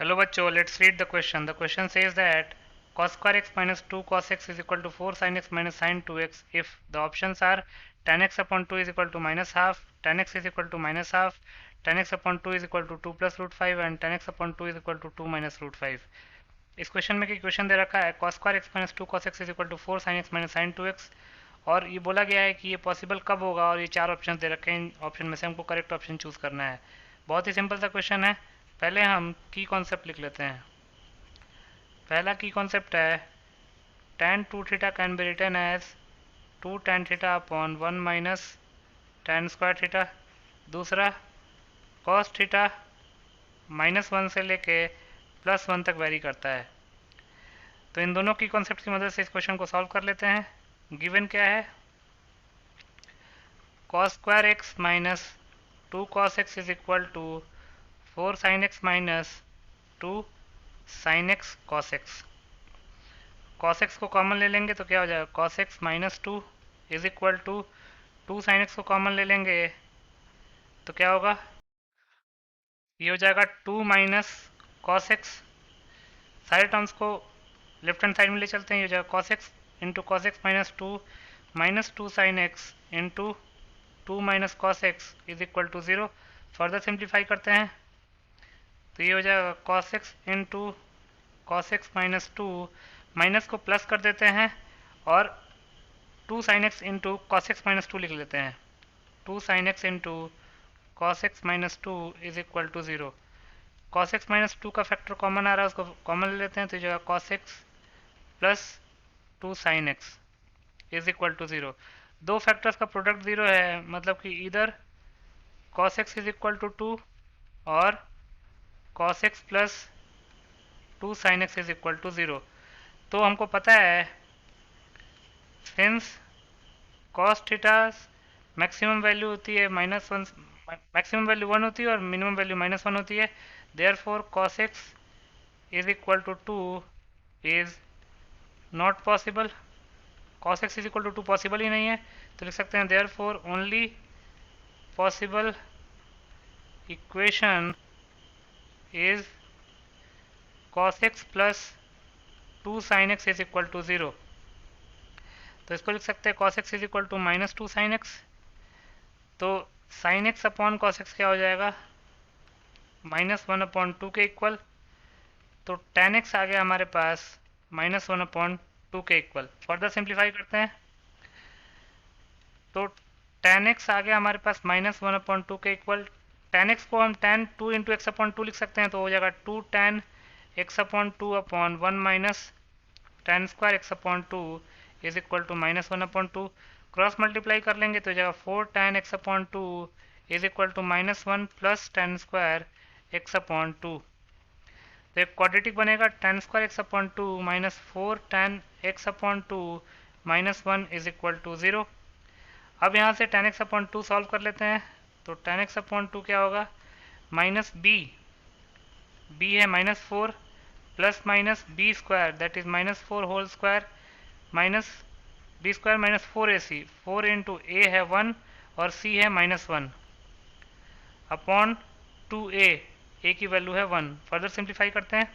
Hello बच्चों, let's read the question. The question says that cos square x minus 2 cos x is equal to 4 sin x minus sin 2x if the options are tan x upon 2 is equal to minus half, tan x is equal to minus half, tan x upon 2 is equal to 2 plus root 5 and tan x upon 2 is equal to 2 minus root 5. इस question में question दे रखा है cos square x minus 2 cos x is equal to 4 sin x minus sin 2x और ये बोला गया है कि ये पॉसिबल कब होगा और ये चार ऑप्शन दे रखे हैं। इन ऑप्शन में से हमको करेक्ट ऑप्शन चूज करना है। बहुत ही सिंपल सा क्वेश्चन है। पहले हम की कॉन्सेप्ट लिख लेते हैं। पहला की कॉन्सेप्ट है tan 2 theta can be written as 2 tan theta upon 1 minus tan square theta. दूसरा cos थीटा -1 से लेके +1 तक वेरी करता है। तो इन दोनों की कॉन्सेप्ट की मदद से इस क्वेश्चन को सॉल्व कर लेते हैं। गिवन क्या है, cos square x minus 2 cos x is equal to 4 sin x minus 2 sin x cos x। cos x को कॉमन ले लेंगे तो क्या हो जाएगा, cos x minus 2 is equal to 2 sin x को कॉमन ले लेंगे तो क्या होगा, ये हो जाएगा 2 माइनस cos x। सारे टर्म्स को लेफ्ट हैंड साइड में ले चलते हैं, ये हो जाएगा cos x into cos x minus two sin x into 2 minus cos x is equal to 0। Further simplify करते हैं तो ये हो जाएगा cos x into cos x minus 2, minus को प्लस कर देते हैं और 2 sin x into cos x minus 2 लिख लेते हैं। 2 sin x into cos x minus 2 is equal to 0। cos x minus 2 का फैक्टर कॉमन आ रहा है, उसको कॉमन ले लेते हैं तो जगह cos x plus 2 sin x is equal to 0। दो फैक्टर्स का प्रोडक्ट 0 है, मतलब कि इधर cos x is equal to 2 और cos x plus 2 sin x is equal to 0। तो हमको पता है since cos theta maximum value होती है -1, मैक्सिमम वैल्यू 1 होती है और मिनिमम वैल्यू -1 होती है, therefore cos x is equal to 2 is not possible. cos x is equal to 2 possible ही नहीं है, तो लिख सकते हैं therefore only possible equation is cos x plus 2 sin x is equal to 0। तो इसको लिख सकते हैं cos x is equal to minus 2 sin x। तो sin x upon cos x क्या हो जाएगा, -1/2 के इक्वल। तो tan x आ गया हमारे पास -1/2 के इक्वल। फर्दर सिंप्लीफाई करते हैं तो tan x आ गया हमारे पास -1/2 के इक्वल। tan x को हम tan 2 इंटू एक्स अपॉन 2 लिख सकते हैं, तो हो जाएगा 2 tan x upon 2 upon 1 minus tan square x upon 2 is equal to -1/2। Cross multiply कर लेंगे तो हो जाएगा 4 tan x upon 2 is equal to -1 plus tan square x upon 2। तो एक क्वाड्रेटिक बनेगा, tan square x upon 2 minus 4 tan x upon 2 -1 is equal to 0। अब यहाँ से tan x अपॉन 2 सॉल्व कर लेते हैं तो tan x अपॉन 2 क्या होगा, माइनस b है -4 plus minus B square that is -4 whole square minus B square minus 4ac, 4 into A है 1 और c है -1 अपॉन 2a, a की वैल्यू है 1। फर्दर सिंप्लीफाई करते हैं,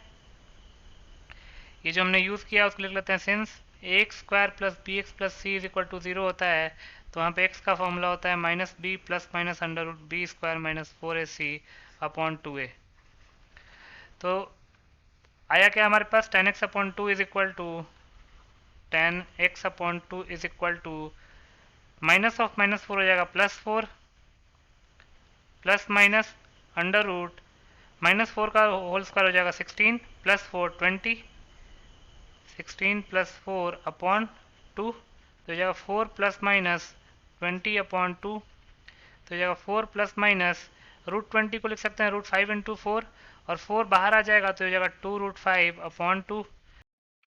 ये जो हमने यूज़ किया उसको लिख लेते हैं since a² plus b x plus c is equal to 0 होता है, तो वहाँ पे x का फॉर्मूला होता है -b plus minus under root b square minus 4ac upon 2a। तो आया क्या हमारे पास, tan x upon 2 is equal to tan x upon 2 is equal to minus of -4 हो जाएगा +4 प्लस माइनस अंडर रूट -4 का होल स्क्वायर हो जाएगा 16 प्लस 4 20, 16 प्लस 4 अपॉन 2 तो हो जाएगा 4 प्लस माइनस 20 अपॉन 2, तो हो जाएगा 4 प्लस माइनस √20 को लिख सकते हैं √5 इंटू 4 और 4 बाहर आ जाएगा तो हो जाएगा 2√5 अपॉन 2।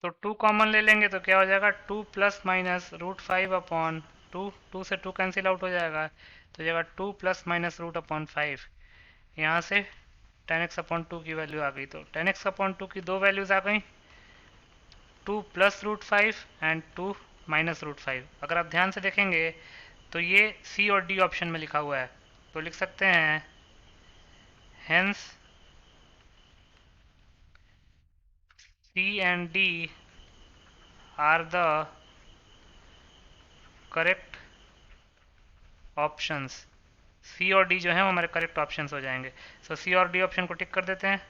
तो 2 कॉमन ले लेंगे तो क्या हो जाएगा 2 प्लस माइनस √5 अपॉन 2, 2 से 2 कैंसिल आउट हो जाएगा तो हो जाएगा 2 प्लस माइनस √5। यहाँ से tan x अपॉन 2 की वैल्यू आ गई। तो tan x अपॉन 2 की दो वैल्यूज आ गई, 2 प्लस √5 एंड 2 माइनस √5। अगर आप ध्यान से देखेंगे तो ये सी और डी ऑप्शन में लिखा हुआ है, तो लिख सकते हैं hence C and D are the correct options. C और D जो है वो हमारे करेक्ट ऑप्शंस हो जाएंगे. सो C और D ऑप्शन को टिक कर देते हैं.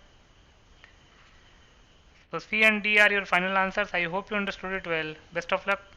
So C and D are your final answers. I hope you understood it well. Best of luck.